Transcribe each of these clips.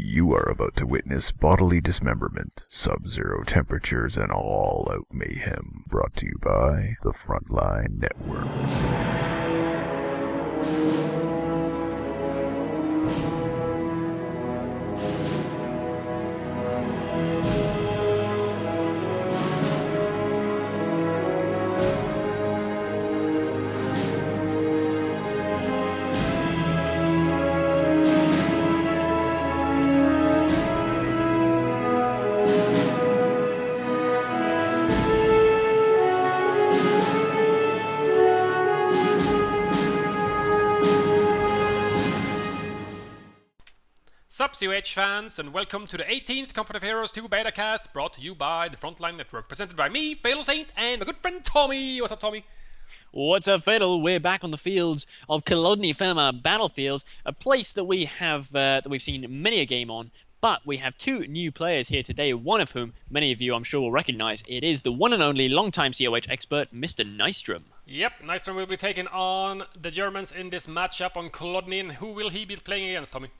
You are about to witness bodily dismemberment, sub-zero temperatures, and all-out mayhem. Brought to you by the Frontline Network. Sup COH fans, and welcome to the 18th Competitive Heroes 2 Betacast, brought to you by the Frontline Network, presented by me, FatalSaint, and my good friend Tommy. What's up, Tommy? What's up, Fatal? We're back on the fields of Kolodny Firma Battlefields, a place that we have we've seen many a game on. But we have two new players here today, one of whom many of you, I'm sure, will recognize. It is the one and only longtime COH expert, Mr. Nystrom. Yep, Nystrom will be taking on the Germans in this matchup on Kolodny, and who will he be playing against, Tommy?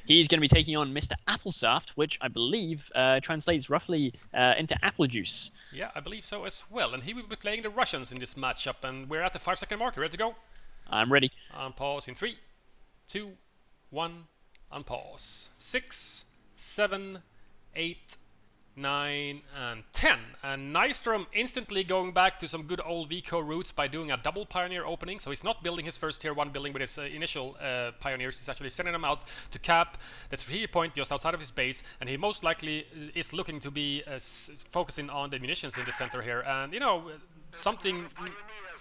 He's going to be taking on Mr. Apfelsaft, which I believe translates roughly into apple juice. Yeah, I believe so as well. And he will be playing the Russians in this matchup. And we're at the 5-second mark. You ready to go? I'm ready. On pause in 3, 2, 1. On pause. 6, 7, 8, 9, and 10. And Nystrom instantly going back to some good old VCO roots by doing a double Pioneer opening. So he's not building his first tier 1 building with his initial Pioneers. He's actually sending them out to cap the strategic point just outside of his base. And he most likely is looking to be focusing on the munitions in the center here. And, you know, something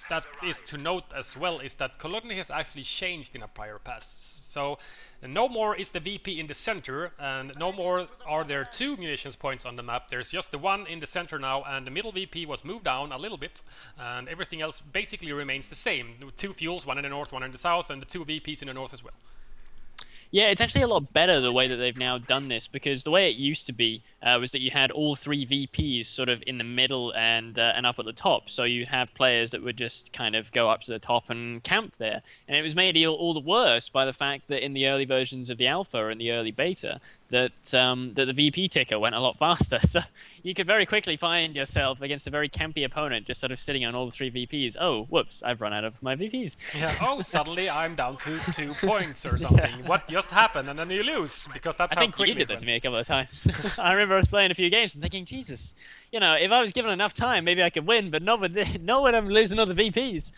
that is to note as well is that Kolodny has actually changed in a prior past. So no more is the VP in the center, and no more are there two munitions points on the map. There's just the one in the center now, and the middle VP was moved down a little bit, and everything else basically remains the same. Two fuels, one in the north, one in the south, and the two VPs in the north as well. Yeah, it's actually a lot better the way that they've now done this, because the way it used to be was that you had all three VPs sort of in the middle and up at the top. So you have players that would just kind of go up to the top and camp there. And it was made all the worse by the fact that in the early versions of the alpha and the early beta, that the VP ticker went a lot faster. So you could very quickly find yourself against a very campy opponent just sort of sitting on all the three VPs. Oh, whoops, I've run out of my VPs. Yeah. Oh, suddenly I'm down to 2 points or something. Yeah. What just happened? And then you lose, because that's how quickly I think you did that to me a couple of times. I remember I was playing a few games and thinking, Jesus, you know, if I was given enough time, maybe I could win, but not when I'm losing other VPs.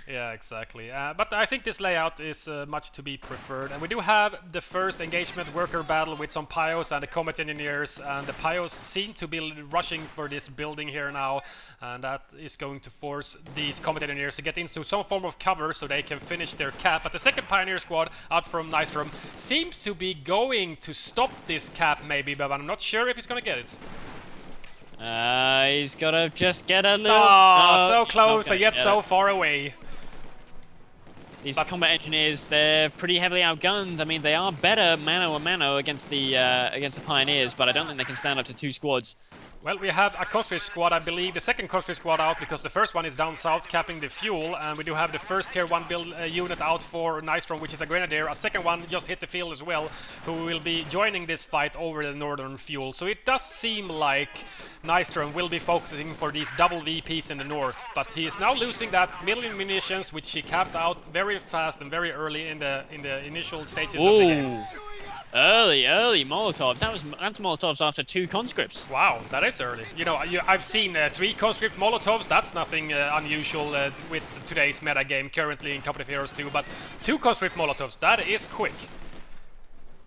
Yeah, exactly. But I think this layout is much to be preferred. And we do have the first engagement worker battle with some Pios and the combat engineers. And the Pios seem to be rushing for this building here now. And that is going to force these combat engineers to get into some form of cover so they can finish their cap. But the second Pioneer squad out from Nystrom seems to be going to stop this cap maybe, but I'm not sure if he's going to get it. He's got to just get a little... Oh, so close and yet so far away. These combat engineers, they're pretty heavily outgunned. I mean, they are better mano-a-mano against the Pioneers, but I don't think they can stand up to two squads. Well, we have a Cosry squad, I believe, the second Cosry squad out, because the first one is down south capping the fuel, and we do have the first tier 1 build unit out for Nystrom, which is a Grenadier. A second one just hit the field as well, who will be joining this fight over the northern fuel. So it does seem like Nystrom will be focusing for these double VPs in the north, but he is now losing that middle munitions, which he capped out very fast and very early in the initial stages of the game. Early Molotovs. That's Molotovs after 2 conscripts. Wow, that is early. You know, I've seen 3 conscript Molotovs. That's nothing unusual with today's meta game currently in Competitive Heroes 2. But 2 conscript Molotovs, that is quick.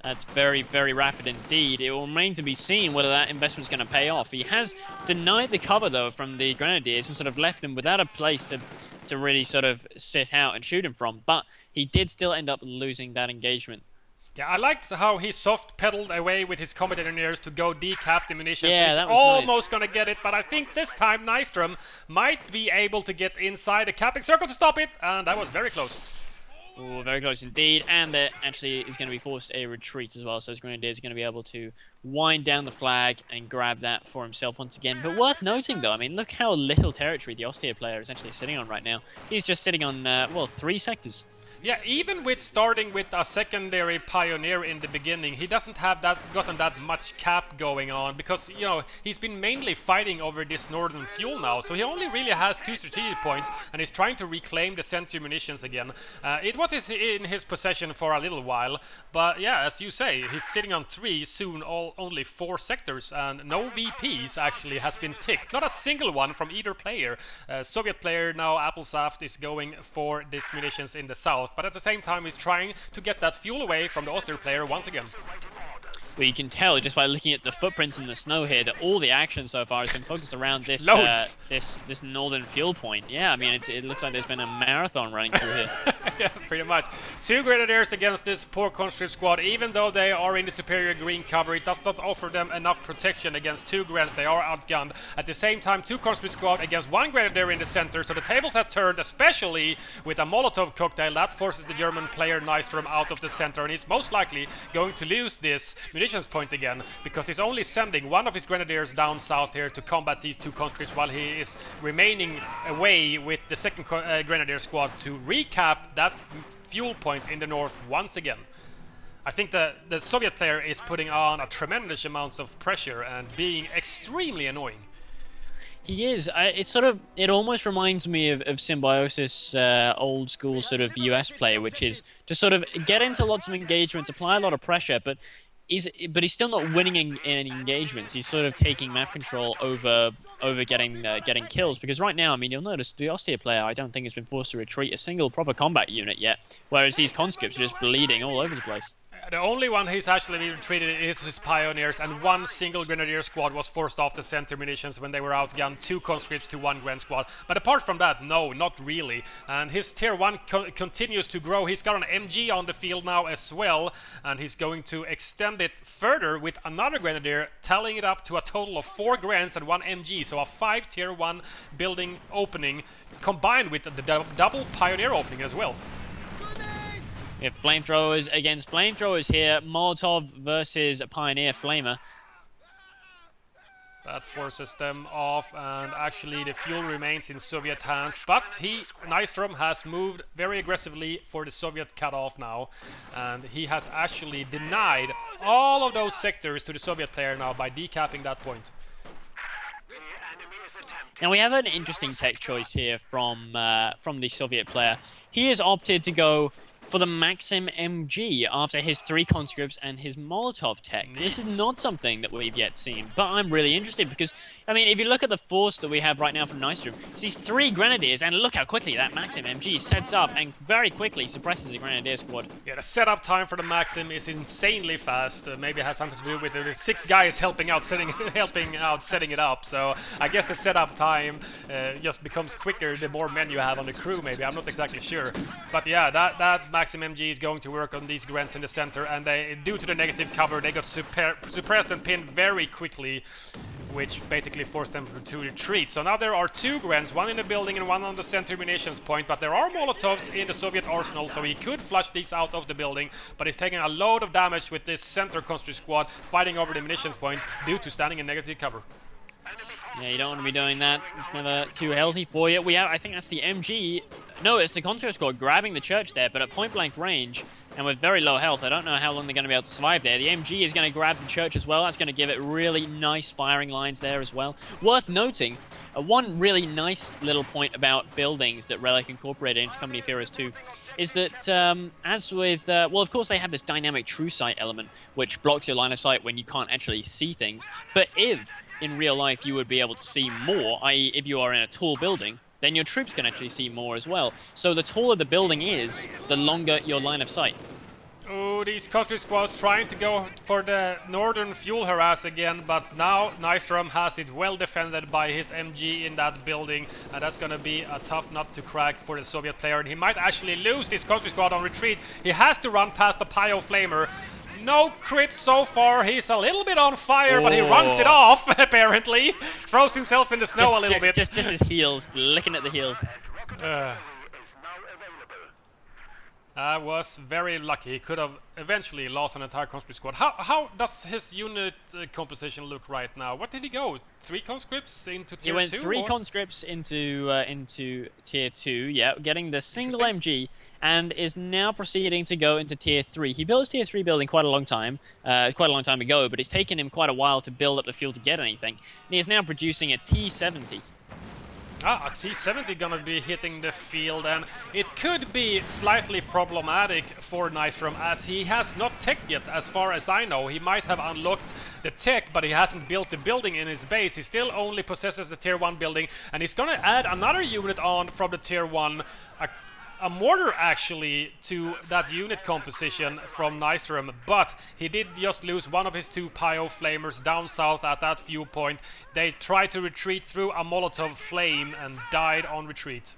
That's very, very rapid indeed. It will remain to be seen whether that investment's going to pay off. He has denied the cover, though, from the Grenadiers and sort of left them without a place to really sort of sit out and shoot him from. But he did still end up losing that engagement. Yeah, I liked how he soft pedaled away with his combat engineers to go decap the munitions. Yeah, that was almost gonna get it, but I think this time Nystrom might be able to get inside the capping circle to stop it, and that was very close. Oh, very close indeed, and there actually is going to be forced a retreat as well, so his Grenadier is going to be able to wind down the flag and grab that for himself once again. But worth noting, though, I mean, look how little territory the Austere player is actually sitting on right now. He's just sitting on, well, 3 sectors. Yeah, even with starting with a secondary pioneer in the beginning, he doesn't have gotten that much cap going on because, you know, he's been mainly fighting over this northern fuel now, so he only really has 2 strategic points and he's trying to reclaim the center munitions again. It was in his possession for a little while, but yeah, as you say, he's sitting on 3, soon only 4 sectors, and no VPs actually has been ticked. Not a single one from either player. Soviet player now, Apfelsaft, is going for these munitions in the south, but at the same time he's trying to get that fuel away from the Austrian player once again. Well, you can tell just by looking at the footprints in the snow here that all the action so far has been focused around this this northern fuel point. Yeah, I mean, it looks like there's been a marathon running through here. Yeah, pretty much. 2 Grenadiers against this poor conscript squad. Even though they are in the superior green cover, it does not offer them enough protection against 2 Grens. They are outgunned. At the same time, 2 conscript squad against 1 Grenadier in the center, so the tables have turned, especially with a Molotov cocktail. That forces the German player Nystrom out of the center, and he's most likely going to lose this munitions point again, because he's only sending 1 of his Grenadiers down south here to combat these 2 conscripts, while he is remaining away with the second Grenadier squad to recap that fuel point in the north once again. I think the Soviet player is putting on a tremendous amounts of pressure and being extremely annoying. He is. It almost reminds me of Symbiosis' old school sort of US play, which is to sort of get into lots of engagements, apply a lot of pressure, but he's still not winning in any engagements. He's sort of taking map control over getting kills, because right now, I mean, you'll notice the Austria player, I don't think has been forced to retreat a single proper combat unit yet, whereas these conscripts are just bleeding all over the place. The only one he's actually been retreated is his pioneers, and 1 single Grenadier squad was forced off the center munitions when they were outgunned, 2 conscripts to 1 Gren squad. But apart from that, no, not really. And his tier 1 continues to grow. He's got an MG on the field now as well, and he's going to extend it further with another Grenadier, tallying it up to a total of 4 Grens and 1 MG. So a 5 tier 1 building opening combined with the double pioneer opening as well. We have flamethrowers against flamethrowers here. Molotov versus Pioneer Flamer. That forces them off, and actually the fuel remains in Soviet hands. But Nystrom has moved very aggressively for the Soviet cutoff now, and he has actually denied all of those sectors to the Soviet player now by decapping that point. Now we have an interesting tech choice here from the Soviet player. He has opted to go for the Maxim MG after his 3 conscripts and his Molotov tech. This is not something that we've yet seen, but I'm really interested because, I mean, if you look at the force that we have right now from Nystrom, it's these 3 Grenadiers, and look how quickly that Maxim MG sets up and very quickly suppresses the Grenadier squad. Yeah, the setup time for the Maxim is insanely fast. Maybe it has something to do with the 6 guys helping out setting it up. So I guess the setup time just becomes quicker the more men you have on the crew. Maybe, I'm not exactly sure, but yeah, that Maxim MG is going to work on these Grens in the center, and due to the negative cover, they got suppressed and pinned very quickly, which basically forced them to retreat. So now there are 2 Grens, 1 in the building and 1 on the center munitions point, but there are Molotovs in the Soviet arsenal, so he could flush these out of the building, but he's taking a load of damage with this center conscript squad fighting over the munitions point due to standing in negative cover. Yeah, you don't want to be doing that. It's never too healthy for you. I think that's the MG. No, it's the conscript squad grabbing the church there, but at point-blank range and with very low health, I don't know how long they're going to be able to survive there. The MG is going to grab the church as well. That's going to give it really nice firing lines there as well. Worth noting, one really nice little point about buildings that Relic incorporated into Company of Heroes 2 is that, as with, well, of course they have this dynamic true sight element, which blocks your line of sight when you can't actually see things. But if in real life you would be able to see more, i.e. if you are in a tall building, then your troops can actually see more as well. So the taller the building is, the longer your line of sight. Oh, these conscript squads trying to go for the northern fuel harass again, but now Nystrom has it well defended by his MG in that building, and that's gonna be a tough nut to crack for the Soviet player, and he might actually lose this conscript squad on retreat. He has to run past the Pio Flamer. No crit so far. He's a little bit on fire, but he runs it off, apparently. Throws himself in the snow a little bit. Just his heels, licking at the heels. Was very lucky. He could have eventually lost an entire conscript squad. How does his unit composition look right now? What did he go? 3 conscripts into tier 2? He went 3 conscripts into tier 2, yeah, getting the single MG, and is now proceeding to go into tier 3. He built his tier 3 building quite a long time ago, but it's taken him quite a while to build up the fuel to get anything. And he is now producing a T-70. A T-70 gonna be hitting the field, and it could be slightly problematic for Nystrom, as he has not teched yet, as far as I know. He might have unlocked the tech, but he hasn't built the building in his base. He still only possesses the tier 1 building, and he's gonna add another unit on from the tier 1, a mortar actually, to that unit composition from Nystrom, but he did just lose one of his 2 Pyro Flamers down south at that viewpoint. They tried to retreat through a Molotov flame and died on retreat.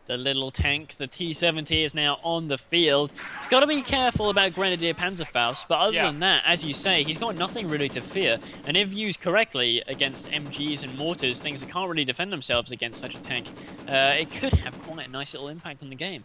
The little tank, the T-70, is now on the field. He's got to be careful about Grenadier Panzerfaust, but other than that, as you say, he's got nothing really to fear. And if used correctly against MGs and mortars, things that can't really defend themselves against such a tank, it could have quite a nice little impact on the game.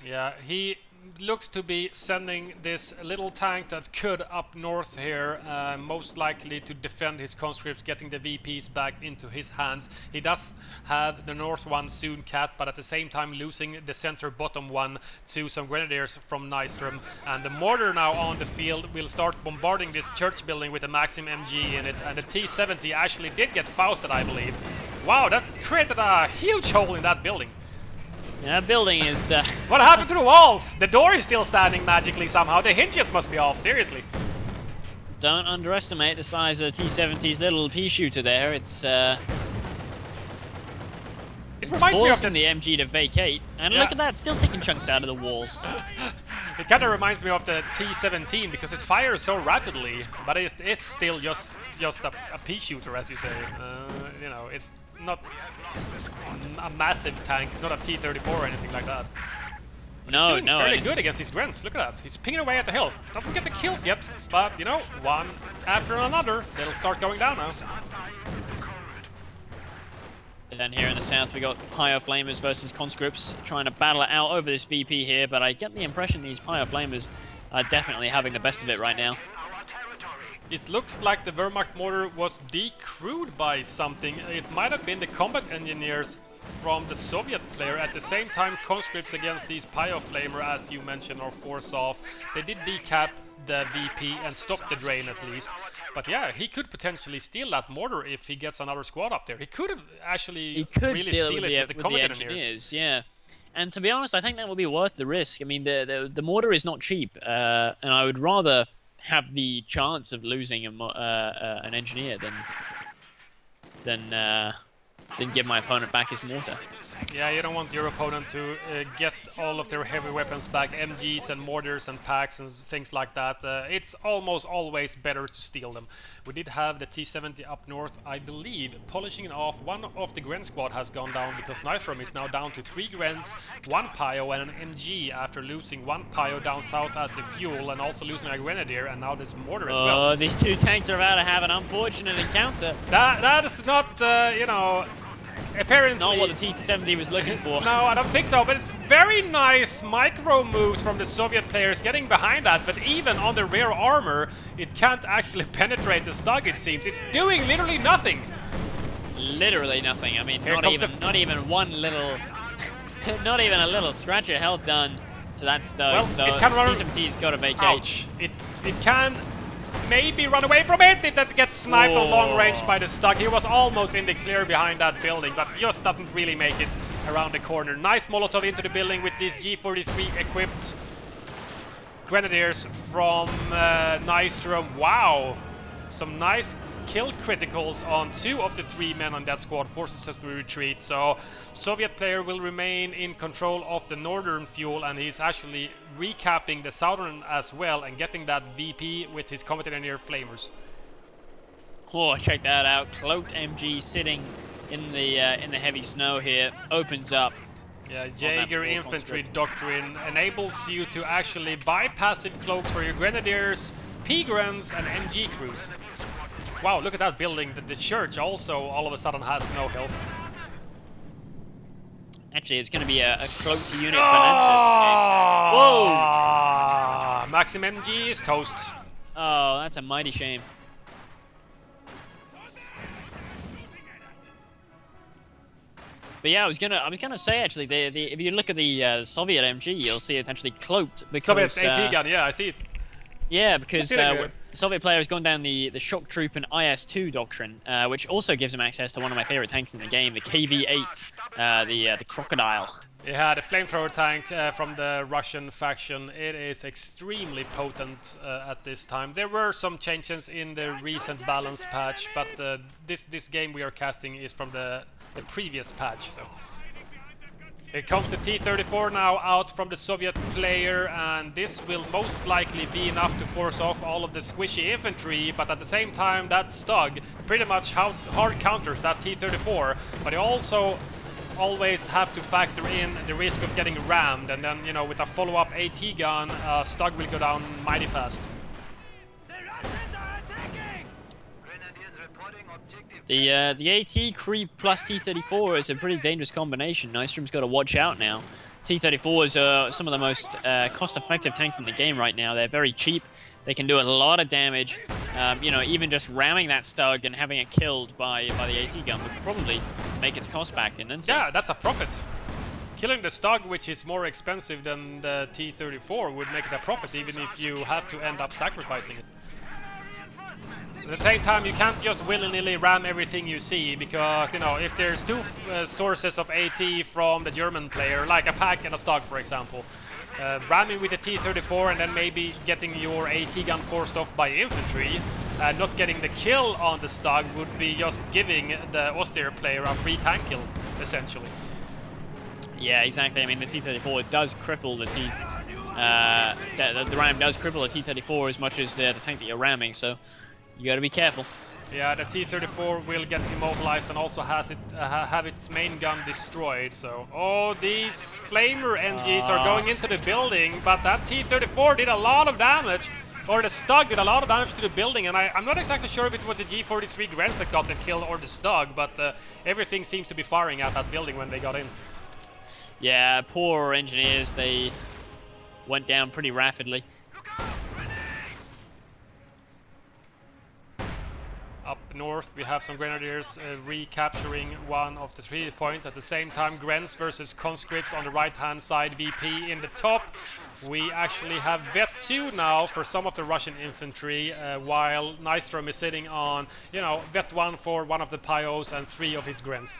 Yeah, he looks to be sending this little tank that could up north here, most likely to defend his conscripts, getting the VPs back into his hands. He does have the north one soon, Cat, but at the same time losing the center bottom one to some grenadiers from Nystrom. And the mortar now on the field will start bombarding this church building with a Maxim MG in it, and the T-70 actually did get Fausted, I believe. Wow, that created a huge hole in that building. Yeah, that building is... What happened to the walls? The door is still standing magically somehow. The hinges must be off, seriously. Don't underestimate the size of the T-70's little pea shooter there. It's forcing the MG to vacate. And look at that, still taking chunks out of the walls. It kind of reminds me of the T-17 because it fires so rapidly, but it's still just a pea shooter, as you say. You know, it's not a massive tank. It's not a T-34 or anything like that. But he's doing fairly good against these Grens. Look at that. He's pinging away at the hills. Doesn't get the kills yet, but you know, one after another, they'll start going down now. Then here in the south, we got Pyro Flamers versus Conscripts trying to battle it out over this VP here, but I get the impression these Pyro Flamers are definitely having the best of it right now. It looks like the Wehrmacht mortar was decrewed by something. It might have been the combat engineers from the Soviet player. At the same time, conscripts against these Pyro Flamer, as you mentioned, are force off. They did decap the VP and stop the drain at least. But yeah, he could potentially steal that mortar if he gets another squad up there. He could have actually really steal it with the combat engineers. Yeah. And to be honest, I think that would be worth the risk. I mean, the mortar is not cheap, and I would rather have the chance of losing an engineer than give my opponent back his mortar. Yeah, you don't want your opponent to get all of their heavy weapons back, MGs and mortars and packs and things like that. It's almost always better to steal them. We did have the T-70 up north, I believe, polishing it off. One of the Gren squad has gone down because Nystrom is now down to 3 Grens, 1 Pyro and an MG after losing 1 Pyro down south at the fuel and also losing a Grenadier and now this mortar as well. Oh, these 2 tanks are about to have an unfortunate encounter. That is not, you know... Apparently, it's not what the T-70 was looking for. No, I don't think so, but it's very nice micro moves from the Soviet players getting behind that, but even on the rear armor, it can't actually penetrate the Stug, it seems. It's doing literally nothing. Literally nothing. I mean, not even one little... not even a little scratch of health done to that Stug, well, so T-70's got to vacate. Ouch. It can... maybe run away from it. It gets sniped at long range by the Stug. He was almost in the clear behind that building, but just doesn't really make it around the corner. Nice Molotov into the building with these G43 equipped Grenadiers from Nystrom. Wow, some nice kill criticals on 2 of the 3 men on that squad, forces us to retreat. So Soviet player will remain in control of the northern fuel, and he's actually recapping the southern as well and getting that VP with his combat engineer flamers. Oh, check that out. Cloaked MG sitting in the heavy snow here opens up. Yeah, Jaeger infantry doctrine enables you to actually bypass it cloaks for your grenadiers, P-Grens and MG crews. Wow, look at that building. The church also all of a sudden has no health. Actually, it's going to be a cloaked unit bonanza this game. Whoa! Maxim MG is toast. Oh, that's a mighty shame. But yeah, I was gonna say actually, if you look at the Soviet MG, you'll see it's actually cloaked because Soviet AT gun, yeah, I see it. yeah, because Soviet player has gone down the shock troop and IS-2 doctrine, which also gives him access to one of my favorite tanks in the game, the KV-8, the Crocodile. Yeah, the flamethrower tank from the Russian faction. It is extremely potent at this time. There were some changes in the recent balance patch, but this game we are casting is from the previous patch. So here comes the T-34 now out from the Soviet player, and this will most likely be enough to force off all of the squishy infantry, but at the same time that Stug pretty much hard counters that T-34, but you also always have to factor in the risk of getting rammed, and then, you know, with a follow-up AT gun, Stug will go down mighty fast. The AT creep plus T-34 is a pretty dangerous combination. Nystrom's got to watch out now. T-34s are some of the most cost-effective tanks in the game right now. They're very cheap. They can do a lot of damage. You know, even just ramming that Stug and having it killed by the AT gun would probably make its cost back and then some. Yeah, that's a profit. Killing the Stug, which is more expensive than the T-34, would make it a profit, even if you have to end up sacrificing it. At the same time, you can't just willy-nilly ram everything you see, because, you know, if there's two sources of AT from the German player, like a pack and a Stug, for example, ramming with a T-34 and then maybe getting your AT gun forced off by infantry, not getting the kill on the Stug would be just giving the austere player a free tank kill, essentially. Yeah, exactly. I mean, the T-34 does cripple the the ram does cripple the T-34 as much as the tank that you're ramming, so you got to be careful. Yeah, the T-34 will get immobilized and also has have its main gun destroyed. So, oh, these flamer NGs are going into the building, but that T-34 did a lot of damage, or the Stug did a lot of damage to the building, and I'm not exactly sure if it was the G43 Grens that got the kill or the Stug, but everything seems to be firing at that building when they got in. Yeah, poor engineers, they went down pretty rapidly. Up north, we have some Grenadiers recapturing one of the 3 points. At the same time, Grens versus Conscripts on the right-hand side, VP in the top. We actually have Vet 2 now for some of the Russian infantry, while Nystrom is sitting on, you know, Vet 1 for one of the Pyos and 3 of his Grens.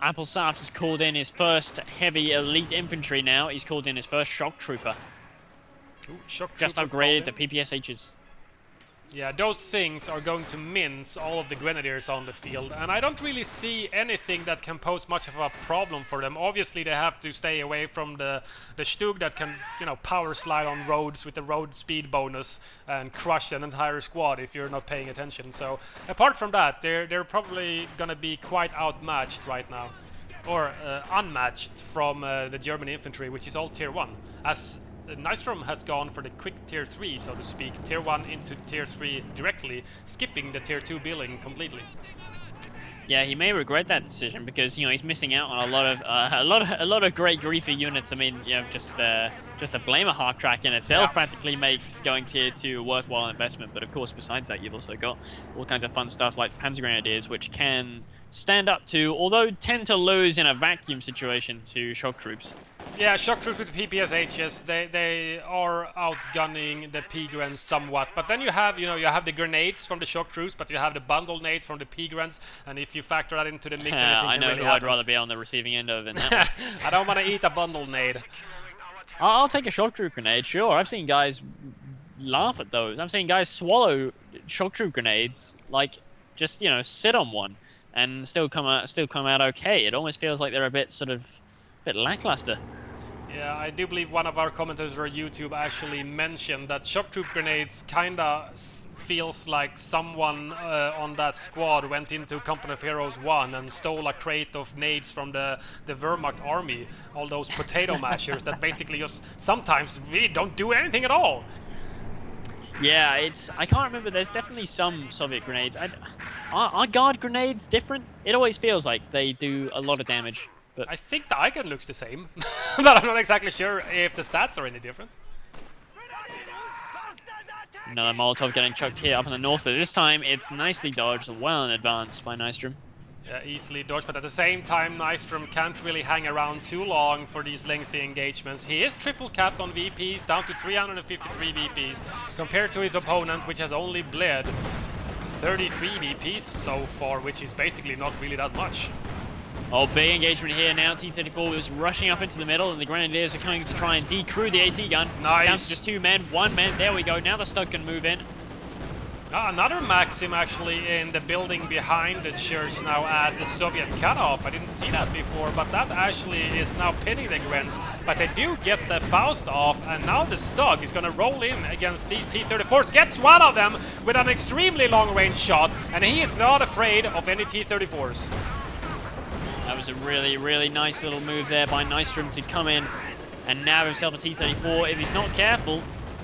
Apfelsaft has called in his first heavy elite infantry now. He's called in his first shock trooper. Ooh, shock just trooper upgraded to PPSHs. Yeah, those things are going to mince all of the Grenadiers on the field, and I don't really see anything that can pose much of a problem for them. Obviously, they have to stay away from the Stug that can, you know, power slide on roads with the road speed bonus and crush an entire squad if you're not paying attention. So, apart from that, they're probably gonna be quite outmatched right now, or unmatched from the German infantry, which is all tier 1. As Nystrom has gone for the quick tier 3, so to speak, tier 1 into tier 3 directly, skipping the tier 2 billing completely. Yeah, he may regret that decision because, you know, he's missing out on a lot of great griefy units. I mean, you know, just a Flamer half track in itself practically makes going tier 2 a worthwhile investment. But of course, besides that, you've also got all kinds of fun stuff like Panzer Grenadiers, which can stand up to, although tend to lose in a vacuum situation, to shock troops. Yeah, shock troops with PPSHs, they are outgunning the P-Grens somewhat. But then you have the grenades from the shock troops, but you have the bundle nades from the P-Grens, and if you factor that into the mix, I know really who I'd rather be on the receiving end of in that one. I don't want to eat a bundle nade. I'll take a shock troop grenade, sure. I've seen guys laugh at those. I've seen guys swallow shock troop grenades, like just, you know, sit on one and still come out okay. It almost feels like they're a bit lackluster. Yeah, I do believe one of our commentators on YouTube actually mentioned that shock troop grenades kinda feels like someone on that squad went into Company of Heroes 1 and stole a crate of nades from the Wehrmacht army. All those potato mashers that basically just sometimes really don't do anything at all. Yeah, I can't remember. There's definitely some Soviet grenades. Are guard grenades different? It always feels like they do a lot of damage. But I think the icon looks the same, but I'm not exactly sure if the stats are any different. another Molotov getting chucked here up in the north, but this time it's nicely dodged, well in advance by Nystrom. Yeah, easily dodged, but at the same time, Nystrom can't really hang around too long for these lengthy engagements. He is triple capped on VPs, down to 353 VPs, compared to his opponent, which has only bled 33 VPs so far, which is basically not really that much. Oh, big engagement here now. T-34 is rushing up into the middle, and the Grenadiers are coming to try and decrew the AT gun. Nice. Down to just 2 men, 1 man. There we go. Now the Stug can move in. Another Maxim actually in the building behind the church now at the Soviet cutoff. I didn't see that before, but that actually is now pinning the Grens. But they do get the Faust off, and now the Stug is going to roll in against these T-34s. Gets one of them with an extremely long-range shot, and he is not afraid of any T-34s. That was a really, really nice little move there by Nystrom to come in and nab himself a T-34. If he's not careful,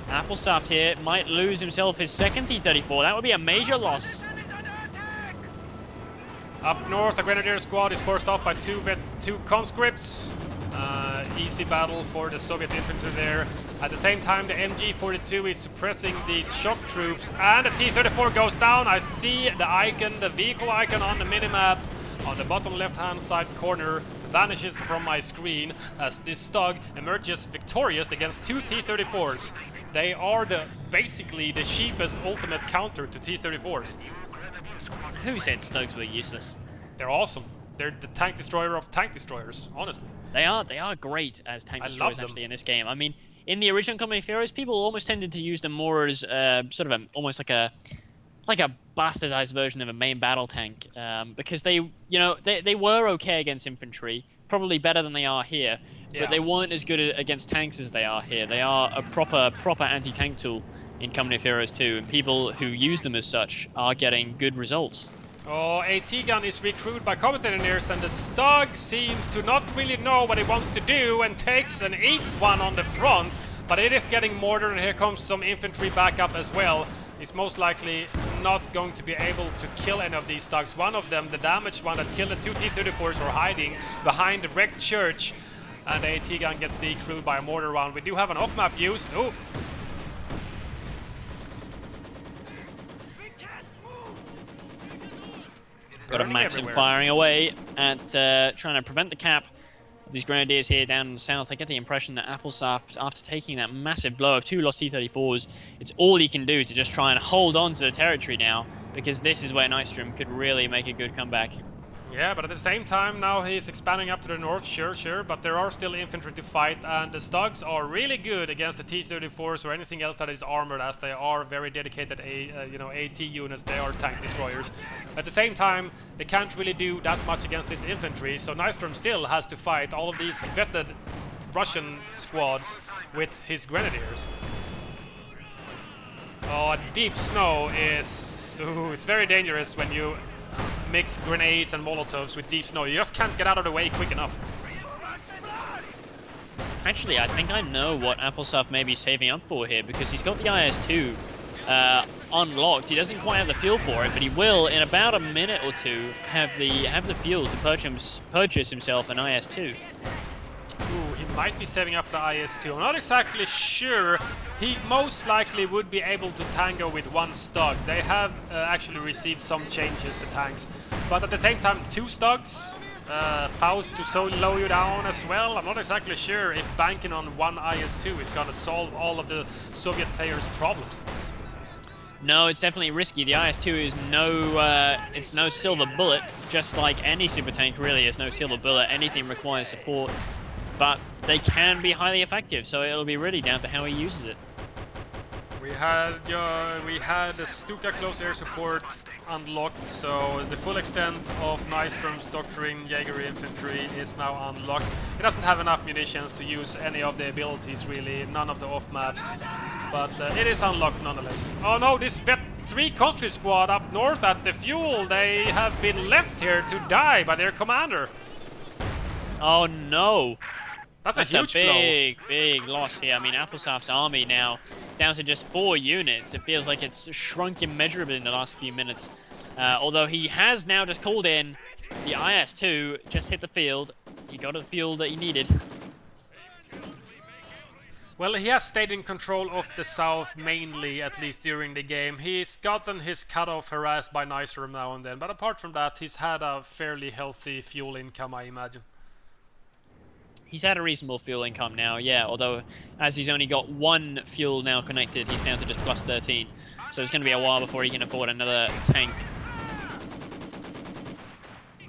Apfelsaft here might lose himself his second T-34. That would be a major loss. Up north, the Grenadier squad is forced off by two conscripts. Easy battle for the Soviet infantry there. At the same time, the MG-42 is suppressing these shock troops, and the T-34 goes down. I see the icon, the vehicle icon on the minimap on the bottom left-hand side corner vanishes from my screen as this Stug emerges victorious against 2 T-34s. They are basically the cheapest ultimate counter to T-34s. Who said Stugs were useless? They're awesome. They're the tank destroyer of tank destroyers, honestly. They are great as tank destroyers actually in this game. I mean, in the original Company of Heroes, people almost tended to use them more as sort of almost like a bastardized version of a main battle tank, because they were okay against infantry, probably better than they are here. Yeah. But they weren't as good against tanks as they are here. They are a proper anti-tank tool in Company of Heroes 2, and people who use them as such are getting good results. Oh, AT gun is recruited by combat engineers, and the Stug seems to not really know what he wants to do and takes and eats one on the front, but it is getting mortared, and here comes some infantry backup as well. He's most likely not going to be able to kill any of these Stugs. One of them, the damaged one that killed the 2 T-34s, are hiding behind the wrecked church, and the AT gun gets decrewed by a mortar round. We do have an off-map used. Oh! Got a Maxim firing away at trying to prevent the cap. These Grenadiers here down in the south, I get the impression that Apfelsaft, after taking that massive blow of 2 lost T-34s, it's all he can do to just try and hold on to the territory now, because this is where Nystrom could really make a good comeback. Yeah, but at the same time, now he's expanding up to the north, sure, but there are still infantry to fight, and the Stugs are really good against the T-34s or anything else that is armored, as they are very dedicated AT units. They are tank destroyers. At the same time, they can't really do that much against this infantry, so Nystrom still has to fight all of these vetted Russian squads with his Grenadiers. Oh, deep snow is... Ooh, it's very dangerous when you mix grenades and molotovs with deep snow. You just can't get out of the way quick enough. Actually, I think I know what Apfelsaft may be saving up for here, because he's got the IS-2 unlocked. He doesn't quite have the fuel for it, but he will, in about a minute or two, have the fuel to purchase himself an IS-2. Ooh, he might be saving up for the IS-2. I'm not exactly sure. He most likely would be able to tango with 1 Stug. They have actually received some changes, the tanks. But at the same time, 2 Stugs, Faust to slow you down as well. I'm not exactly sure if banking on 1 IS-2 is going to solve all of the Soviet players' problems. No, it's definitely risky. The IS-2 is it's no silver bullet, just like any super tank really is no silver bullet. Anything requires support. But they can be highly effective, so it'll be really down to how he uses it. We had the Stuka close air support unlocked, so the full extent of Nystrom's doctoring Jaeger infantry is now unlocked. He doesn't have enough munitions to use any of the abilities really, none of the off maps, but it is unlocked nonetheless. Oh no, this Vet 3 conscript squad up north at the fuel, they have been left here to die by their commander. Oh no! That's a huge big loss here. I mean, Apfelsaft's army now down to just 4 units. It feels like it's shrunk immeasurably in the last few minutes. Although he has now just called in the IS-2, just hit the field. He got the fuel that he needed. Well, he has stayed in control of the south mainly, at least during the game. He's gotten his cutoff harassed by Nystrom now and then, but apart from that, he's had a fairly healthy fuel income, I imagine. He's had a reasonable fuel income now, yeah, although as he's only got one fuel now connected, he's down to just plus 13. So it's going to be a while before he can afford another tank.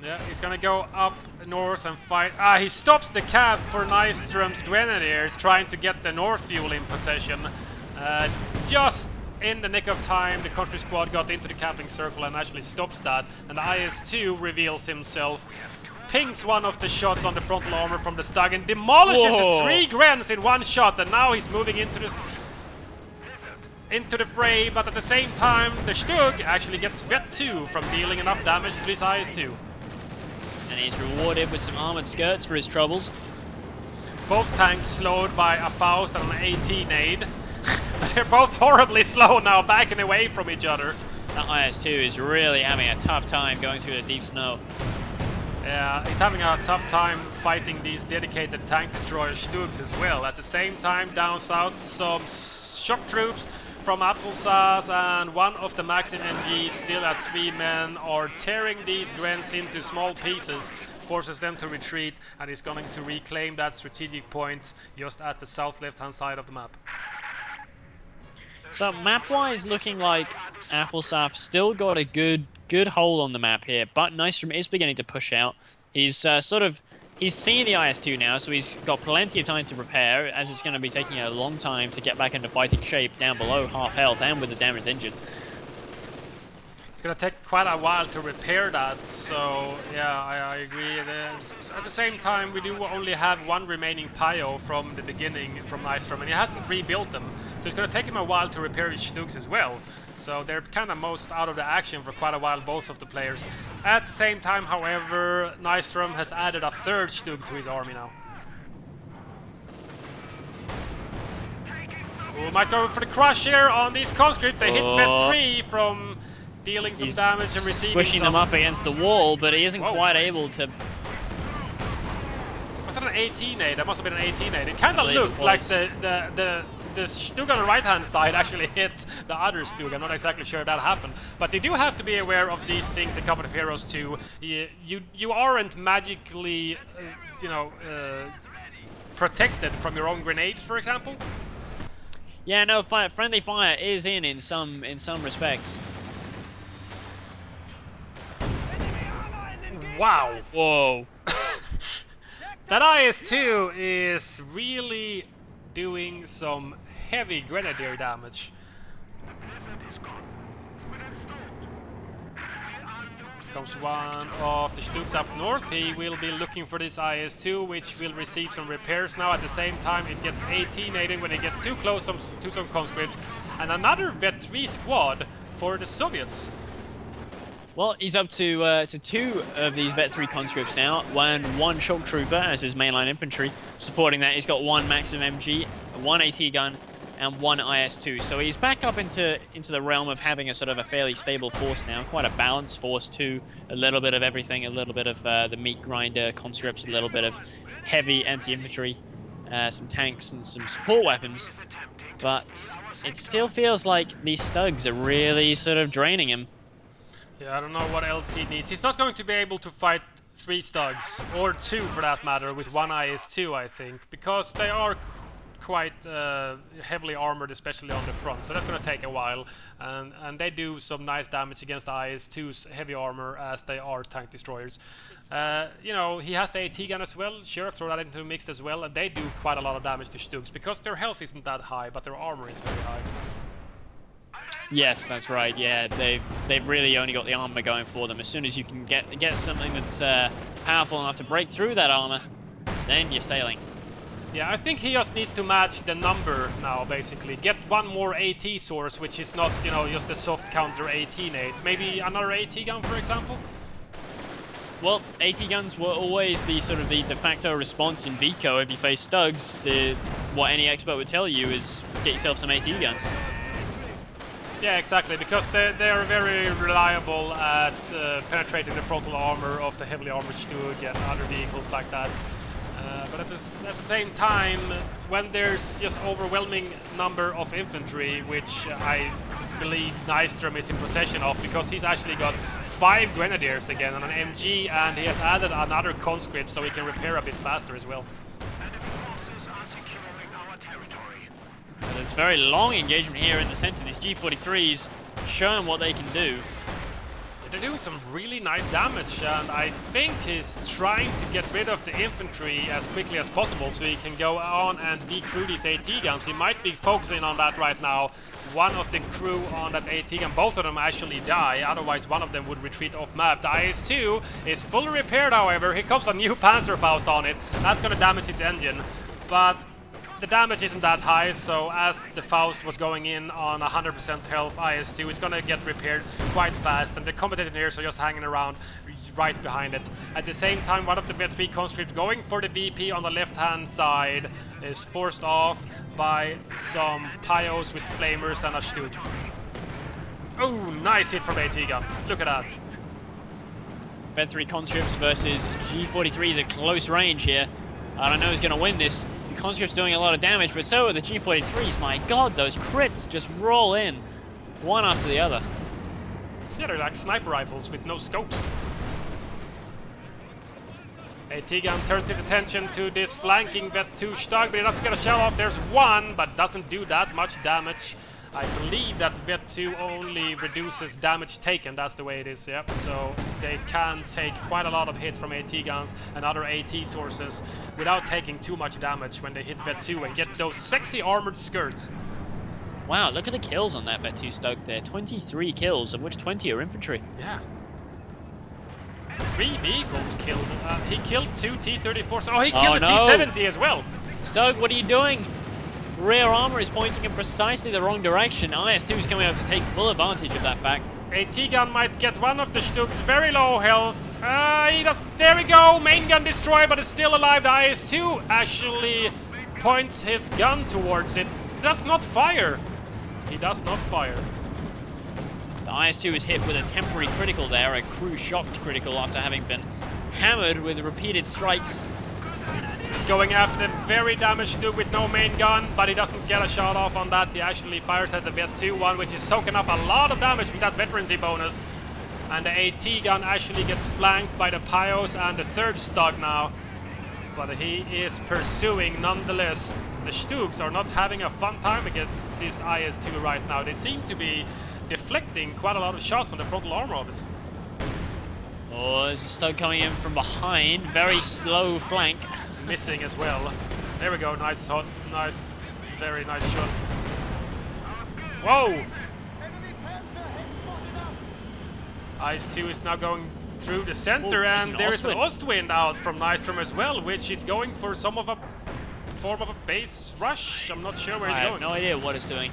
Yeah, he's gonna go up north and fight. He stops the cab for Nystrom's Grenadiers, trying to get the north fuel in possession. Just in the nick of time, the country squad got into the capping circle and actually stops that. And the IS-2 reveals himself, pings one of the shots on the frontal armor from the Stug and demolishes the 3 Grens in one shot. And now he's moving into the fray, but at the same time, the Stug actually gets Vet 2 from dealing enough damage to this IS-2. And he's rewarded with some armored skirts for his troubles. Both tanks slowed by a Faust and an AT nade. So they're both horribly slow now, backing away from each other. That IS-2 is really having a tough time going through the deep snow. Yeah, he's having a tough time fighting these dedicated tank destroyer Stugs as well. At the same time, down south, some shock troops from Apfelsaft and one of the Maxim MGs, still at 3 men, are tearing these Grens into small pieces, forces them to retreat, and is going to reclaim that strategic point just at the south left-hand side of the map. So map-wise, looking like Apfelsaft still got a good hold on the map here, but Nystrom is beginning to push out. He's he's seen the IS-2 now, so he's got plenty of time to prepare, as it's going to be taking a long time to get back into fighting shape down below half health and with the damaged engine. It's going to take quite a while to repair that, so yeah, I agree. At the same time, we do only have one remaining Pio from the beginning from Nystrom, and he hasn't rebuilt them, so it's going to take him a while to repair his Stugs as well. So they're kind of most out of the action for quite a while, both of the players. At the same time, however, Nystrom has added a 3rd Stug to his army now. Ooh, might go for the crush here on these conscripts. They hit Vet 3 from dealing some damage and receiving squishing them up against the wall, but he isn't quite able to. Was that an 18-8? That must have been an 18-8. It kind of looked like the Stug on the right-hand side actually hit the other Stug. I'm not exactly sure that happened, but they do have to be aware of these things in Company of Heroes too. You aren't magically, protected from your own grenades, for example. Yeah, no, friendly fire is in some respects. Wow. Whoa. That IS-2 is really doing some heavy grenadier damage. Here comes one of the Stugs up north. He will be looking for this IS-2, which will receive some repairs now. At the same time, it gets 18-ated when it gets too close to some conscripts. And another Vet 3 squad for the Soviets. Well, he's up to 2 of these Vet 3 conscripts now, one shock trooper as his mainline infantry. Supporting that, he's got 1 Maxim MG, 1 AT gun, and 1 IS-2. So he's back up into the realm of having a sort of a fairly stable force now, quite a balanced force too. A little bit of everything, a little bit of the meat grinder conscripts, a little bit of heavy anti-infantry, some tanks and some support weapons. But it still feels like these Stugs are really sort of draining him. Yeah, I don't know what else he needs. He's not going to be able to fight 3 Stugs, or 2 for that matter, with 1 IS-2, I think, because they are quite heavily armored, especially on the front, so that's going to take a while, and they do some nice damage against the IS-2's heavy armor, as they are tank destroyers. He has the AT gun as well. Sure, throw that into the mix as well, and they do quite a lot of damage to Stugs, because their health isn't that high, but their armor is very high. Yes, that's right. Yeah, they've really only got the armor going for them. As soon as you can get something that's powerful enough to break through that armor, then you're sailing. Yeah, I think he just needs to match the number now, basically. Get one more AT source, which is not, just a soft counter 18-8. Maybe another AT gun, for example? Well, AT guns were always the sort of the de facto response in VCO if you face Stugs. What any expert would tell you is get yourself some AT guns. Yeah, exactly, because they are very reliable at penetrating the frontal armor of the heavily armored Stug and other vehicles like that. But at the same time, when there's just overwhelming number of infantry, which I believe Nystrom is in possession of, because he's actually got 5 grenadiers again on an MG, and he has added another conscript so he can repair a bit faster as well. There's very long engagement here in the center. These G43s showing what they can do. They're doing some really nice damage, and I think he's trying to get rid of the infantry as quickly as possible so he can go on and decrew these AT guns. He might be focusing on that right now. One of the crew on that AT gun, both of them actually die, otherwise one of them would retreat off map. The IS-2 is fully repaired, however. Here comes a new Panzerfaust on it. That's going to damage its engine, but the damage isn't that high, so as the Faust was going in on 100% health IS-2, it's gonna get repaired quite fast, and the combat engineers are just hanging around right behind it. At the same time, one of the Bet3 conscripts going for the VP on the left-hand side is forced off by some Pyos with flamers and a Stug. Oh, nice hit from AT gun. Look at that. Bet3 conscripts versus G43s at close range here. I don't know who's gonna win this. Conscript's doing a lot of damage, but so are the G43s. My god, those crits just roll in, one after the other. Yeah, they're like sniper rifles with no scopes. AT gun turns his attention to this flanking Vet2 Stug, but he doesn't get a shell off. There's one, but doesn't do that much damage. I believe that Vet2 only reduces damage taken, that's the way it is, yep. So they can take quite a lot of hits from AT guns and other AT sources without taking too much damage when they hit Vet2 and get those sexy armored skirts. Wow, look at the kills on that Vet2 Stug there. 23 kills, of which 20 are infantry. Yeah. 3 vehicles killed. He killed 2 T-34s. Oh, he killed a T-70 as well. Stug, what are you doing? Rear armor is pointing in precisely the wrong direction. IS-2 is coming up to take full advantage of that fact. AT gun might get one of the Stugs, very low health. He does. There we go. Main gun destroyed, but it's still alive. The IS-2 actually points his gun towards it. He does not fire. He does not fire. The IS-2 is hit with a temporary critical there, a crew shocked critical after having been hammered with repeated strikes. He's going after the very damaged Stug with no main gun, but he doesn't get a shot off on that. He actually fires at the Vet2 one, which is soaking up a lot of damage with that veterancy bonus. And the AT gun actually gets flanked by the Pyos and the third Stug now. But he is pursuing nonetheless. The Stugs are not having a fun time against this IS-2 right now. They seem to be deflecting quite a lot of shots on the frontal armor of it. Oh, there's a Stug coming in from behind. Very slow flank. Missing as well. There we go. Nice shot. Nice. Very nice shot. Whoa! IS-2 is now going through the center, and there's an Ostwind out from Nystrom as well, which is going for some of a form of a base rush. I'm not sure where he's going. I have no idea what it's doing.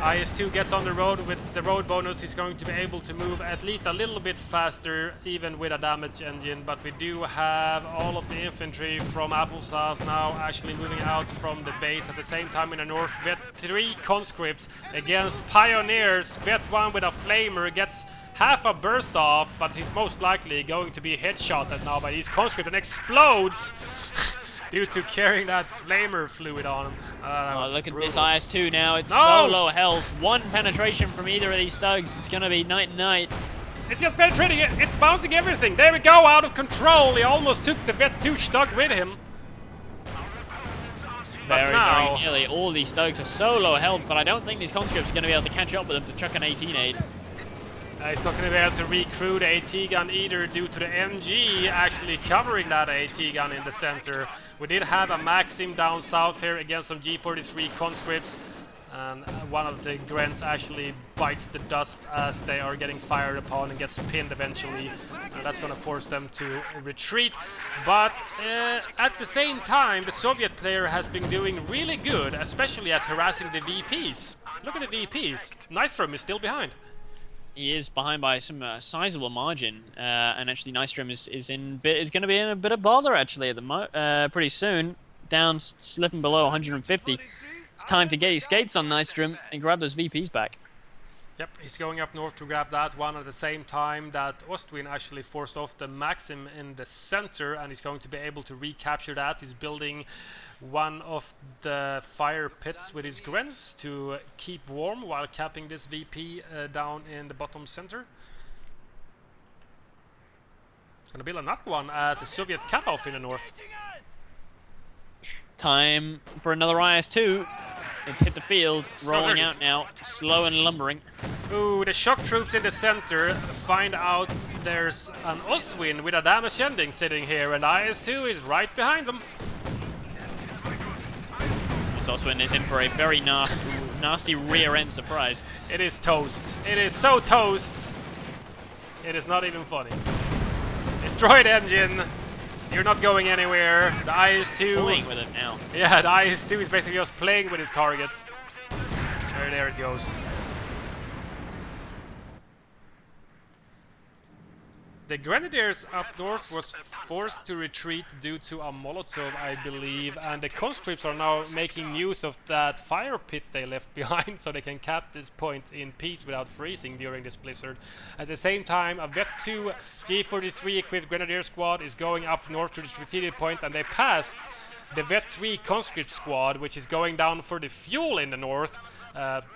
IS-2 gets on the road with the road bonus. He's going to be able to move at least a little bit faster, even with a damaged engine. But we do have all of the infantry from Apfelsaft now actually moving out from the base at the same time in the north. Bet3 conscripts against pioneers. Bet1 with a flamer gets half a burst off, but he's most likely going to be headshotted now by these conscripts and explodes due to carrying that flamer fluid on him. Look at this IS-2 now. It's so low health. One penetration from either of these Stugs. It's going to be night and night. It's just penetrating it. It's bouncing everything. There we go, out of control. He almost took the Vet2 Stug with him. Very nearly. All these Stugs are so low health, but I don't think these conscripts are going to be able to catch up with them to chuck an 18-aid. He's not going to be able to recruit the AT gun either, due to the MG actually covering that AT gun in the center. We did have a Maxim down south here against some G43 conscripts, and one of the Grens actually bites the dust as they are getting fired upon and gets pinned eventually. That's going to force them to retreat. But at the same time, the Soviet player has been doing really good, especially at harassing the VPs. Look at the VPs. Nystrom is still behind. He is behind by some sizable margin, and actually Nystrom is going to be in a bit of bother actually at the pretty soon, down slipping below 150. It's time to get his skates on, Nystrom, and grab those VPs back. Yep, he's going up north to grab that one at the same time that Ostwin actually forced off the Maxim in the center, and he's going to be able to recapture that. He's building one of the fire pits with his Grens to keep warm while capping this VP down in the bottom center. Gonna build another one at the Soviet cutoff in the north. Time for another IS-2. It's hit the field, rolling out now, slow and lumbering. Ooh, the shock troops in the center find out there's an Ostwin with a damage ending sitting here, and IS-2 is right behind them. This Ostwin is in for a very nasty rear end surprise. It is toast. It is so toast. It is not even funny. Destroyed engine. You're not going anywhere. The IS-2... Playing with it now. Yeah, the IS-2 is basically just playing with his target. There it goes. The Grenadiers up north was forced to retreat due to a Molotov, I believe, and the conscripts are now making use of that fire pit they left behind so they can cap this point in peace without freezing during this blizzard. At the same time, a Vet-2 G43 equipped Grenadier squad is going up north to the strategic point, and they passed the Vet-3 conscript squad, which is going down for the fuel in the north.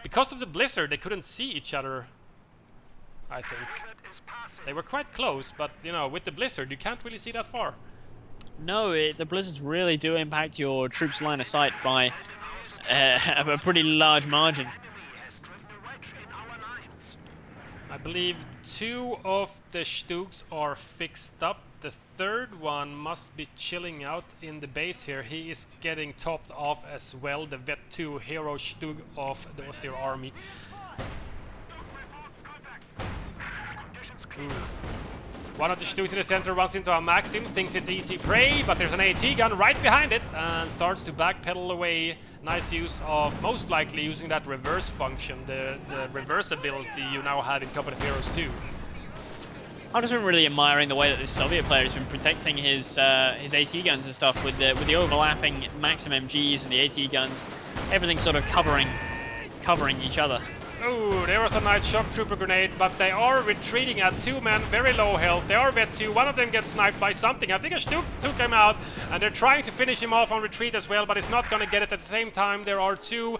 Because of the blizzard, they couldn't see each other, I think. They were quite close, but you know, with the blizzard, you can't really see that far. No, the blizzards really do impact your troops' line of sight by a pretty large margin. I believe 2 of the Stugs are fixed up. The third one must be chilling out in the base here. He is getting topped off as well, the Vet-2 hero Stug of the Austere army. Ooh. One of the Stugs in the center runs into a Maxim, thinks it's easy prey, but there's an AT gun right behind it and starts to backpedal away. Nice use of, most likely, using that reverse function, the reverse ability you now have in Company of Heroes 2. I've just been really admiring the way that this Soviet player has been protecting his AT guns and stuff with the overlapping Maxim MGs and the AT guns, everything sort of covering each other. Oh, there was a nice shock trooper grenade, but they are retreating at 2 men, very low health. They are Vet-2. One of them gets sniped by something. I think a Stug took him out, and they're trying to finish him off on retreat as well, but it's not going to get it at the same time. There are 2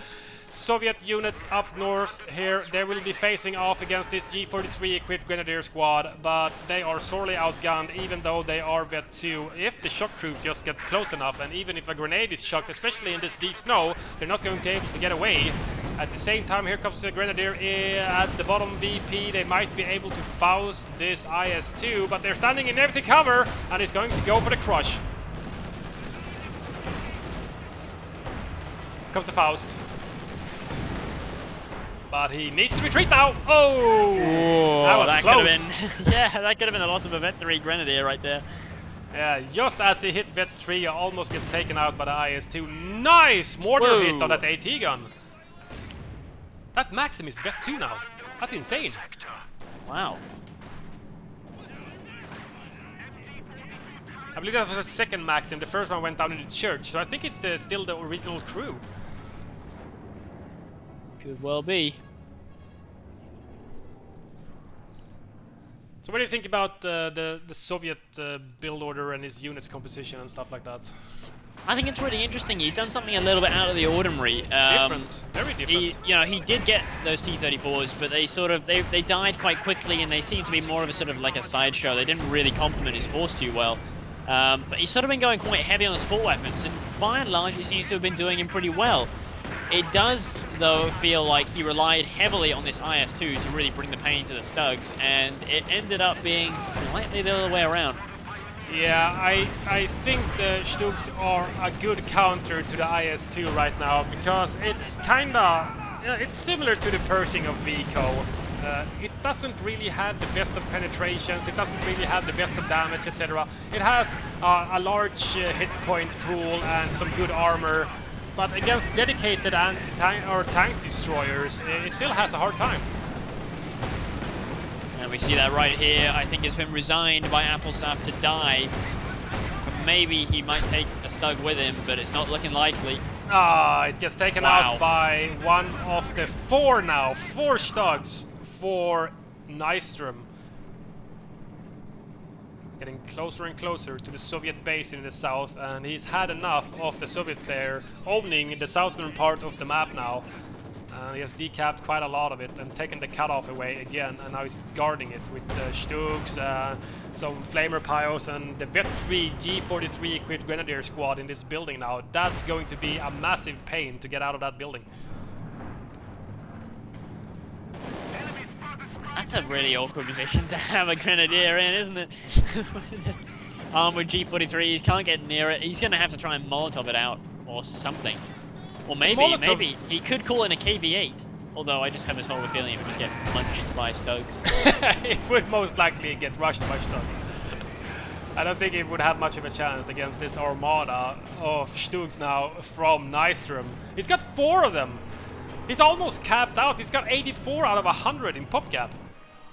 Soviet units up north here. They will be facing off against this G43 equipped Grenadier squad, but they are sorely outgunned, even though they are Vet-2. If the shock troops just get close enough, and even if a grenade is shocked, especially in this deep snow, they're not going to be able to get away. At the same time, here comes the Grenadier at the bottom VP. They might be able to Faust this IS-2, but they're standing in empty cover, and he's going to go for the crush. Comes the Faust. But he needs to retreat now. Oh! Whoa, that was close. Could have been, yeah, that could have been the loss of a Vet-3 Grenadier right there. Yeah, just as he hit Vet-3, almost gets taken out by the IS-2. Nice mortar hit on that AT gun. That Maxim is Vet-2 now. That's insane. Wow. I believe that was a second Maxim. The first one went down in the church, so I think it's still the original crew. Could well be. So what do you think about the Soviet build order and his units composition and stuff like that? I think it's really interesting. He's done something a little bit out of the ordinary. It's different, very different. He did get those T-34s, but they died quite quickly, and they seemed to be more of a sort of like a sideshow. They didn't really complement his force too well. But he's sort of been going quite heavy on the support weapons, and by and large, he seems to have been doing him pretty well. It does, though, feel like he relied heavily on this IS-2 to really bring the pain to the Stugs, and it ended up being slightly the other way around. Yeah, I think the Stugs are a good counter to the IS-2 right now, because it's kinda, it's similar to the Pershing of Vico. It doesn't really have the best of penetrations, it doesn't really have the best of damage, etc. It has a large hit point pool and some good armor, but against dedicated anti-tank or tank destroyers, it still has a hard time. And we see that right here. I think it's been resigned by Apfelsaft to die. Maybe he might take a Stug with him, but it's not looking likely. Ah, it gets taken Wow. out by one of the four now. 4 Stugs for Nystrom. It's getting closer and closer to the Soviet base in the south, and he's had enough of the Soviet player owning the southern part of the map now. He has decapped quite a lot of it and taken the cutoff away again, and now he's guarding it with Stugs, some Flamer Pyos, and the Vet-3 G43 equipped Grenadier squad in this building now. That's going to be a massive pain to get out of that building. That's a really awkward position to have a Grenadier in, isn't it? Armored G43s, can't get near it. He's going to have to try and Molotov it out or something. Or maybe he could call in a KV-8. Although I just have this horrible feeling it would just get punched by Stugs. It would most likely get rushed by Stugs. I don't think it would have much of a chance against this armada of Stugs now from Nystrom. He's got 4 of them. He's almost capped out. He's got 84 out of 100 in pop cap.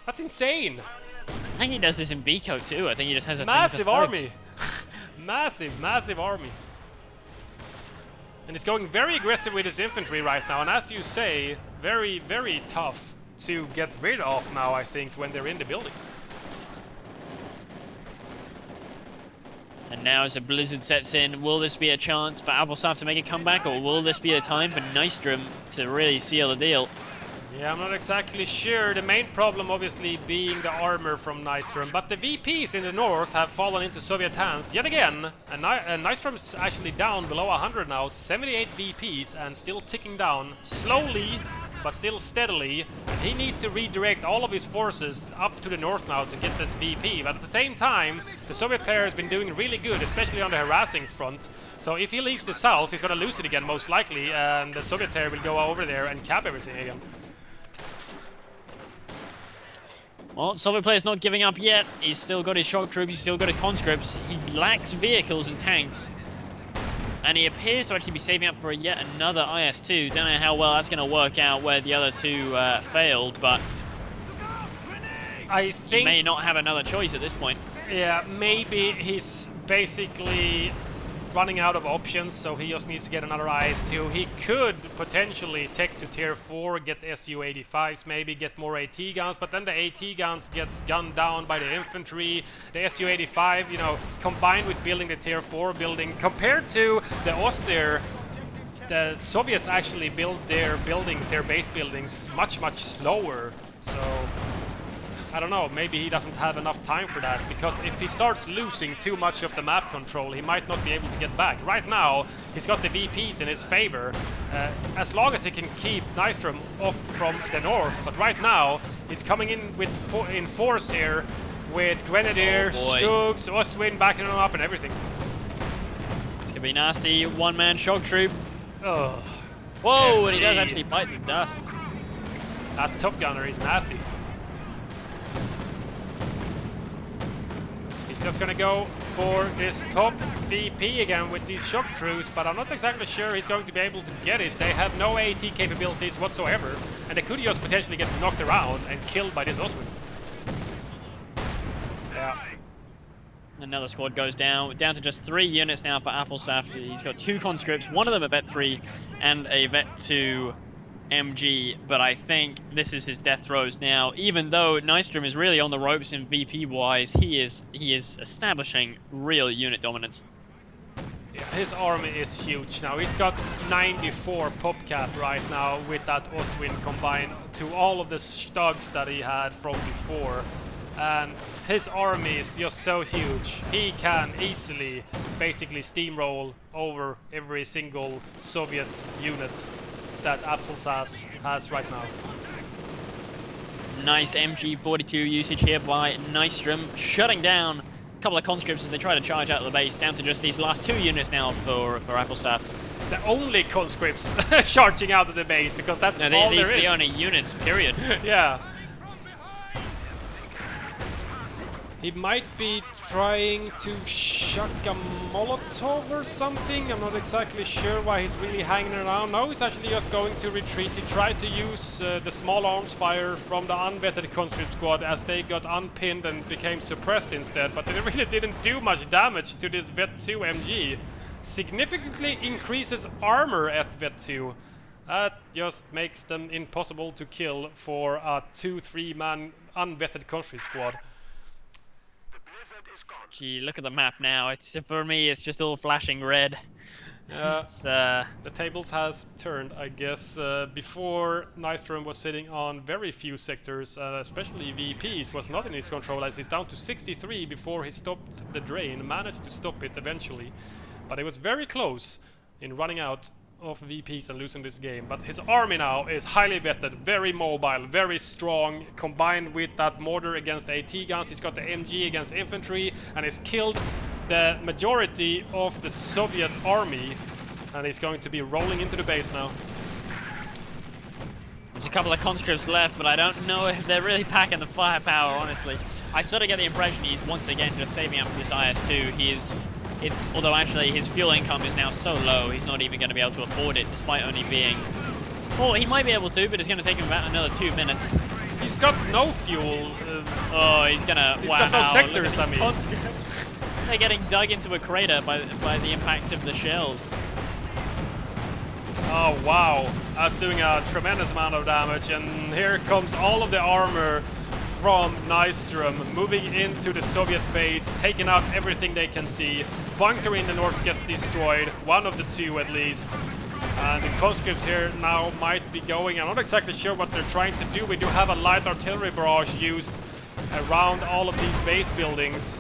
That's insane. I think he does this in Biko too. I think he just has a Massive thing for Stugs. army. Massive army. And he's going very aggressive with his infantry right now, and as you say, very, very tough to get rid of now, I think, when they're in the buildings. And now as a blizzard sets in, will this be a chance for Apfelsaft to make a comeback, or will this be a time for Nystrom to really seal the deal? Yeah, I'm not exactly sure. The main problem obviously being the armor from Nystrom, but the VPs in the north have fallen into Soviet hands yet again, and Nystrom's actually down below 100 now, 78 VPs, and still ticking down slowly, but still steadily. And he needs to redirect all of his forces up to the north now to get this VP, but at the same time, the Soviet player has been doing really good, especially on the harassing front. So if he leaves the south, he's gonna lose it again most likely, and the Soviet player will go over there and cap everything again. Well, Soviet player's not giving up yet. He's still got his shock troops, he's still got his conscripts. He lacks vehicles and tanks. And he appears to actually be saving up for yet another IS-2. Don't know how well that's going to work out where the other 2 failed, but I think he may not have another choice at this point. Yeah, maybe he's basically running out of options, so he just needs to get another IS-2. He could potentially take to tier 4, get Su-85s, maybe get more AT guns, but then the AT guns gets gunned down by the infantry. The Su-85, you know, combined with building the tier 4 building, compared to the Oster, the Soviets actually build their buildings, their base buildings, much slower. So I don't know, maybe he doesn't have enough time for that, because if he starts losing too much of the map control, he might not be able to get back. Right now, he's got the VPs in his favor, as long as he can keep Nystrom off from the north. But right now, he's coming in with in force here, with Grenadiers, Stugs, Ostwind backing him up and everything. It's gonna be nasty. One-man shock troop. Oh. Whoa, and he does actually bite the dust. That Top Gunner is nasty. He's just gonna go for this top VP again with these shock troops, but I'm not exactly sure he's going to be able to get it. They have no AT capabilities whatsoever, and they could just potentially get knocked around and killed by this Oswin. Yeah. Another squad goes down to just 3 units now for Apfelsaft. He's got 2 conscripts, one of them a Vet 3 and a Vet 2 MG, but I think this is his death throes now. Even though Nystrom is really on the ropes in VP wise, he is establishing real unit dominance. Yeah, his army is huge now. He's got 94 pop cap right now with that Ostwind combined to all of the Stugs that he had from before. And his army is just so huge. He can easily basically steamroll over every single Soviet unit that Apfelsaft has right now. Nice MG42 usage here by Nystrom, shutting down a couple of conscripts as they try to charge out of the base, down to just these last 2 units now for Apfelsaft. The only conscripts charging out of the base, because that's all there is. These are the only units, period. Yeah. He might be trying to chuck a Molotov or something. I'm not exactly sure why he's really hanging around. No, he's actually just going to retreat. He tried to use the small arms fire from the unvetted conscript squad as they got unpinned and became suppressed instead. But they really didn't do much damage to this Vet 2 MG. significantly increases armor at Vet 2. That just makes them impossible to kill for a 2-3 man unvetted conscript squad. Gee, look at the map now. It's for me, it's just all flashing red. The tables has turned, I guess. Before, Nystrom was sitting on very few sectors, especially VPs was not in his control, as he's down to 63 before he stopped the drain, managed to stop it eventually. But it was very close in running out of VPs and losing this game. But his army now is highly vetted, very mobile, very strong, combined with that mortar against AT guns. He's got the MG against infantry, and he's killed the majority of the Soviet army, and he's going to be rolling into the base now. There's a couple of conscripts left, but I don't know if they're really packing the firepower, honestly. I sort of get the impression he's once again just saving up for this IS-2. Although actually his fuel income is now so low, he's not even going to be able to afford it, despite only being... Well, he might be able to, but it's going to take him about another 2 minutes. He's got no fuel. Oh, he's going to... He's got no sectors, I mean. Conscripts. They're getting dug into a crater by the impact of the shells. Oh wow, that's doing a tremendous amount of damage, and here comes all of the armor from Nystrom moving into the Soviet base, taking out everything they can see. Bunker in the north gets destroyed, one of the two at least. And the conscripts here now might be going, I'm not exactly sure what they're trying to do. We do have a light artillery barrage used around all of these base buildings.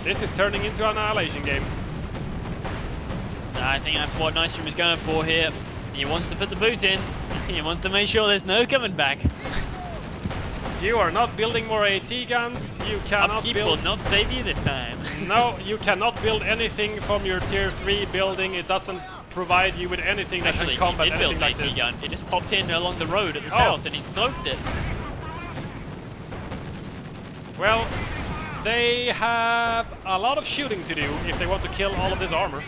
This is turning into an annihilation game. I think that's what Nystrom is going for here. He wants to put the boot in. He wants to make sure there's no coming back. You are not building more AT guns. You cannot Upkeep build... will not save you this time. No, you cannot build anything from your tier 3 building. It doesn't provide you with anything that can combat anything like this. Gun. It just popped in along the road at the south and he's cloaked it. Well, they have a lot of shooting to do if they want to kill all of this armor.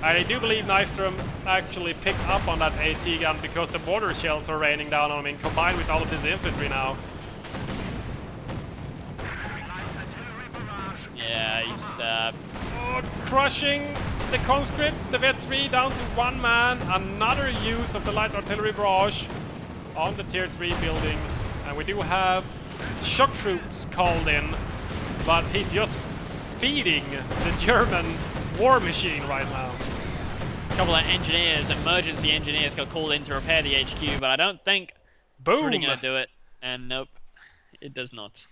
I do believe Nystrom actually picked up on that AT gun because the mortar shells are raining down on him, combined with all of this infantry now. Yeah, he's crushing the conscripts, the Vet 3 down to 1 man. Another use of the light artillery barrage on the tier 3 building. And we do have shock troops called in, but he's just feeding the German war machine right now. A couple of engineers, emergency engineers, got called in to repair the HQ, but I don't think it's really going to do it. And nope, it does not.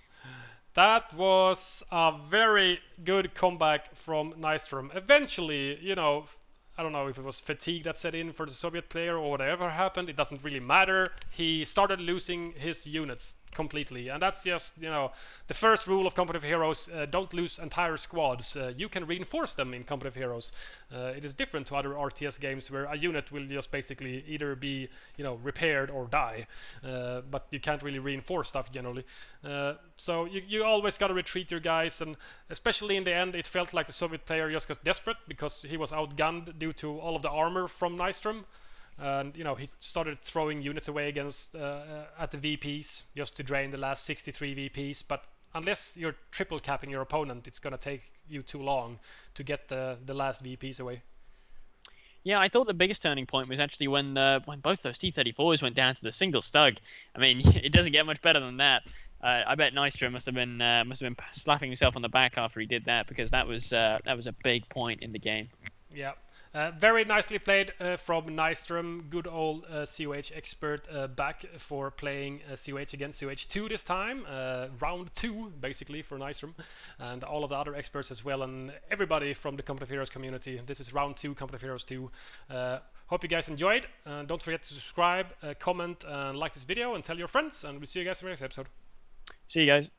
That was a very good comeback from Nystrom. Eventually, you know, I don't know if it was fatigue that set in for the Soviet player or whatever happened. It doesn't really matter. He started losing his units completely, and that's just, you know, the first rule of competitive heroes. Don't lose entire squads. You can reinforce them in competitive heroes. It is different to other RTS games where a unit will just basically either be, you know, repaired or die, but you can't really reinforce stuff generally. So you always gotta retreat your guys, and especially in the end it felt like the Soviet player just got desperate because he was outgunned due to all of the armor from Nystrom. And you know, he started throwing units away against at the VPs just to drain the last 63 VPs. But unless you're triple capping your opponent, it's gonna take you too long to get the last VPs away. Yeah, I thought the biggest turning point was actually when both those T-34s went down to the single stug. I mean, it doesn't get much better than that. I bet Nystrom must have been slapping himself on the back after he did that, because that was a big point in the game. Yeah. Very nicely played from Nystrom, good old COH expert, back for playing COH against COH 2 this time, round 2 basically for Nystrom, and all of the other experts as well, and everybody from the Competitive Heroes community. This is round 2, Competitive Heroes 2. Hope you guys enjoyed, don't forget to subscribe, comment, and like this video, and tell your friends, and we'll see you guys in the next episode. See you guys.